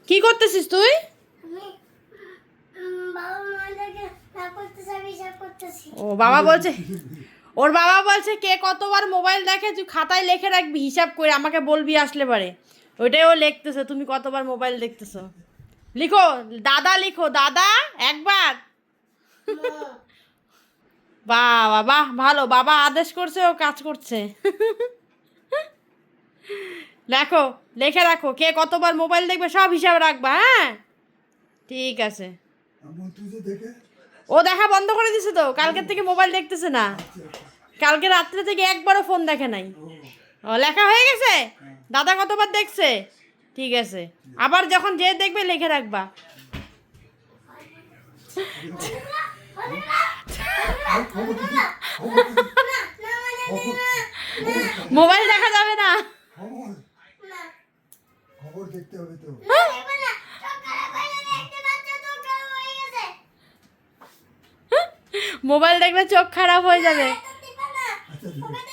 কি করতেছিস তুই? ও বাবা বলছে, ওর বাবা বলছে কে কতবার মোবাইল দেখে তুই খাতায় লিখে রাখবি, হিসাব করে আমাকে বলবি আসলে পারে। ওইটাই ও লিখতেছে, তুমি কতবার মোবাইল দেখতেছো। লিখো, দাদা লিখো, দাদা একবার। বাহ বাহ, ভালো, বাবা আদেশ করছে, ও কাজ করছে। দেখো, লিখে রাখো কে কতবার মোবাইল দেখবে, সব হিসাব রাখবা, হ্যাঁ? ঠিক আছে। ও দেখা বন্ধ করে দিছে তো, কালকের থেকে মোবাইল দেখতেছে না। কালকে রাত্রে থেকে একবারও ফোন দেখে নাই। ও লেখা হয়ে গেছে, দাদা কতবার দেখছে। ঠিক আছে, আবার যখন যে দেখবে লিখে রাখবা। মোবাইল দেখা যাবে না। খবর দেখতে হবে তো। মোবাইল দেখলে চোখ খারাপ হয়ে যাবে। আচ্ছা